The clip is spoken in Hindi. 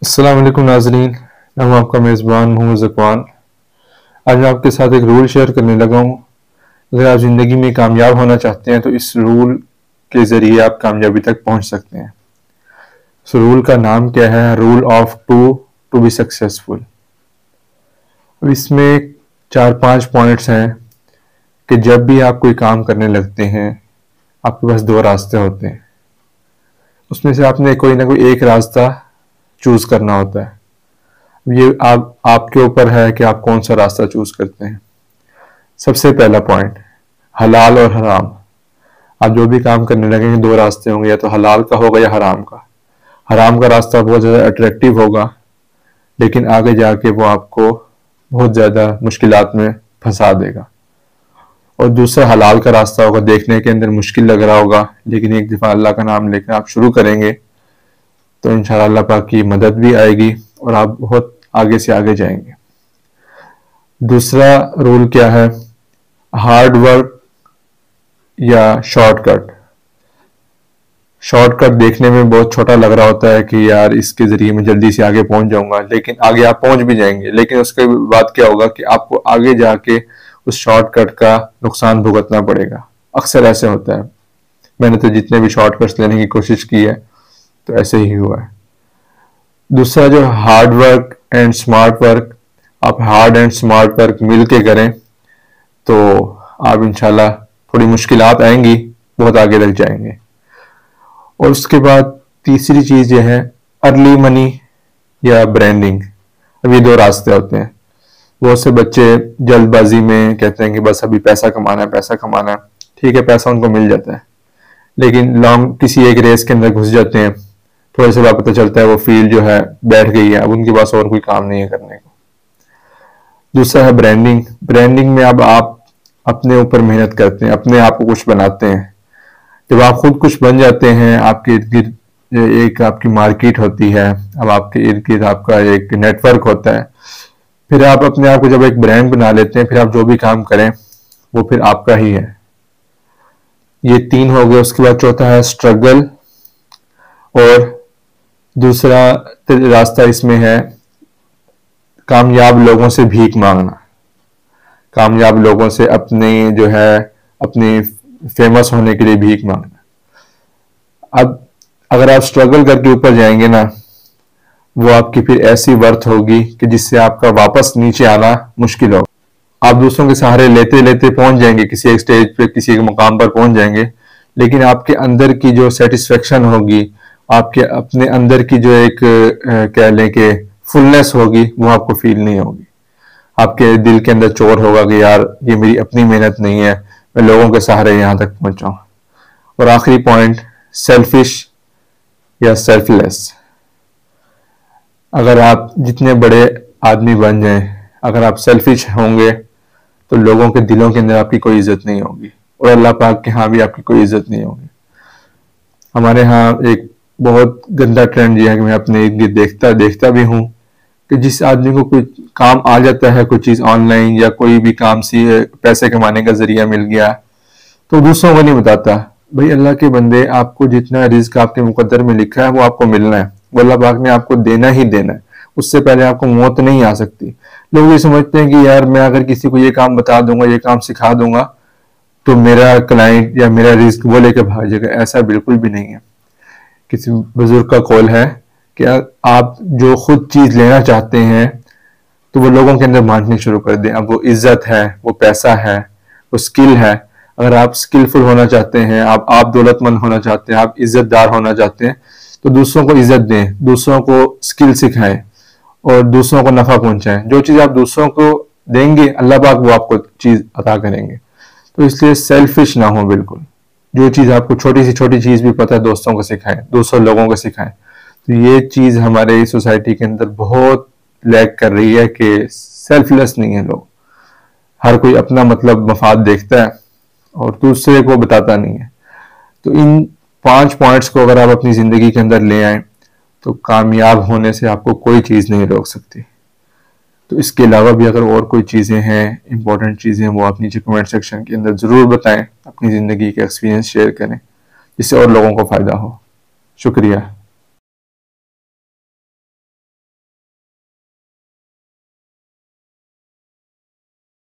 अस्सलाम वालेकुम नाज़रीन, मैं हूं आपका मेज़बान मोहम्मद ज़कवान। आज मैं आपके साथ एक रूल शेयर करने लगा हूं। अगर आप ज़िंदगी में कामयाब होना चाहते हैं तो इस रूल के ज़रिए आप कामयाबी तक पहुंच सकते हैं। इस रूल का नाम क्या है? Rule of to be successful. अब इसमें 4-5 पॉइंट्स हैं कि जब भी आप कोई काम करने लगते हैं आपके पास 2 रास्ते होते हैं। उसमें से आपने कोई ना कोई एक रास्ता चूज करना होता है। ये आपके ऊपर है कि आप कौन सा रास्ता चूज करते हैं। सबसे पहला पॉइंट, हलाल और हराम। आप जो भी काम करने लगेंगे 2 रास्ते होंगे, या तो हलाल का होगा या हराम का। हराम का रास्ता बहुत ज़्यादा अट्रैक्टिव होगा, लेकिन आगे जाके वो आपको बहुत ज़्यादा मुश्किलात में फंसा देगा। और दूसरा हलाल का रास्ता होगा, देखने के अंदर मुश्किल लग रहा होगा, लेकिन एक दफ़ा अल्लाह का नाम लेकर आप शुरू करेंगे तो इंशाअल्लाह अल्लाह पाक की मदद भी आएगी और आप बहुत आगे से आगे जाएंगे। दूसरा रूल क्या है? हार्ड वर्क या शॉर्टकट। शॉर्टकट देखने में बहुत छोटा लग रहा होता है कि यार इसके जरिए मैं जल्दी से आगे पहुंच जाऊंगा, लेकिन आगे आप पहुंच भी जाएंगे, लेकिन उसके बाद क्या होगा कि आपको आगे जाके उस शॉर्टकट का नुकसान भुगतना पड़ेगा। अक्सर ऐसे होता है। मैंने तो जितने भी शॉर्टकट्स लेने की कोशिश की है तो ऐसे ही हुआ है। दूसरा जो hard work and smart work, आप हार्ड एंड स्मार्ट वर्क मिल के करें तो आप इंशाल्लाह, थोड़ी मुश्किलात आएंगी, बहुत आगे तक जाएंगे। और उसके बाद तीसरी चीज ये है, अर्ली मनी या ब्रांडिंग। अब ये 2 रास्ते होते हैं। बहुत से बच्चे जल्दबाजी में कहते हैं कि बस अभी पैसा कमाना है, पैसा कमाना है। ठीक है, पैसा उनको मिल जाता है, लेकिन लॉन्ग किसी एक रेस के अंदर घुस जाते हैं। थोड़े से बाद पता चलता है वो फील्ड जो है बैठ गई है, अब उनके पास और कोई काम नहीं है करने को। दूसरा है ब्रांडिंग। ब्रांडिंग में अब आप अपने ऊपर मेहनत करते हैं, अपने आप को कुछ बनाते हैं। जब आप खुद कुछ बन जाते हैं, आपके इर्द गिर्द एक आपकी मार्केट होती है, अब आपके इर्द गिर्द आपका एक नेटवर्क होता है। फिर आप अपने आप को जब एक ब्रांड बना लेते हैं, फिर आप जो भी काम करें वो फिर आपका ही है। ये 3 हो गए। उसके बाद चौथा है स्ट्रगल, और दूसरा रास्ता इसमें है कामयाब लोगों से भीख मांगना। कामयाब लोगों से अपने जो है अपने फेमस होने के लिए भीख मांगना। अब अगर आप स्ट्रगल करके ऊपर जाएंगे ना, वो आपकी फिर ऐसी वर्थ होगी कि जिससे आपका वापस नीचे आना मुश्किल होगा। आप दूसरों के सहारे लेते लेते पहुंच जाएंगे, किसी एक स्टेज पे, किसी एक मुकाम पर पहुंच जाएंगे, लेकिन आपके अंदर की जो सेटिस्फेक्शन होगी, आपके अपने अंदर की जो एक कह लें कि फुलनेस होगी, वो आपको फील नहीं होगी। आपके दिल के अंदर चोर होगा कि यार ये मेरी अपनी मेहनत नहीं है, मैं लोगों के सहारे यहां तक पहुंचा हूं। और आखिरी पॉइंट, सेल्फिश या सेल्फलेस। अगर आप जितने बड़े आदमी बन जाएं, अगर आप सेल्फिश होंगे तो लोगों के दिलों के अंदर आपकी कोई इज्जत नहीं होगी, और अल्लाह पाक के यहाँ भी आपकी कोई इज्जत नहीं होगी। हमारे यहाँ एक बहुत गंदा ट्रेंड ये है कि मैं अपने इर्द गिर्द देखता भी हूँ कि जिस आदमी को कोई काम आ जाता है, कोई चीज ऑनलाइन या कोई भी काम सी पैसे कमाने का जरिया मिल गया, तो दूसरों को नहीं बताता। भाई अल्लाह के बंदे, आपको जितना रिस्क आपके मुकद्दर में लिखा है वो आपको मिलना है, वो अल्लाह पाक ने आपको देना ही देना है। उससे पहले आपको मौत नहीं आ सकती। लोग ये समझते हैं कि यार मैं अगर किसी को ये काम बता दूंगा, ये काम सिखा दूंगा, तो मेरा क्लाइंट या मेरा रिस्क वो लेके भाग जाएगा। ऐसा बिल्कुल भी नहीं है। किसी बुजुर्ग का कॉल है कि आप जो खुद चीज लेना चाहते हैं तो वो लोगों के अंदर बांटनी शुरू कर दें। अब वो इज्जत है, वो पैसा है, वो स्किल है। अगर आप स्किलफुल होना चाहते हैं, आप दौलतमंद होना चाहते हैं, आप इज्जतदार होना चाहते हैं, तो दूसरों को इज्जत दें, दूसरों को स्किल सिखाएं और दूसरों को नफा पहुंचाएं। जो चीज आप दूसरों को देंगे, अल्लाह पाक वो आपको चीज अता करेंगे। तो इसलिए सेल्फिश ना हो बिल्कुल। जो चीज आपको छोटी से छोटी चीज भी पता है, दोस्तों को सिखाएं, दूसरों लोगों को सिखाएं। तो ये चीज हमारे सोसाइटी के अंदर बहुत लैग कर रही है कि सेल्फलेस नहीं है लोग। हर कोई अपना मतलब मफाद देखता है और दूसरे को बताता नहीं है। तो इन 5 पॉइंट्स को अगर आप अपनी जिंदगी के अंदर ले आए तो कामयाब होने से आपको कोई चीज नहीं रोक सकती। तो इसके अलावा भी अगर और कोई चीजें हैं, इंपॉर्टेंट चीजें, वो आप नीचे कमेंट सेक्शन के अंदर जरूर बताएं। अपनी जिंदगी के एक्सपीरियंस शेयर करें जिससे और लोगों को फायदा हो। शुक्रिया।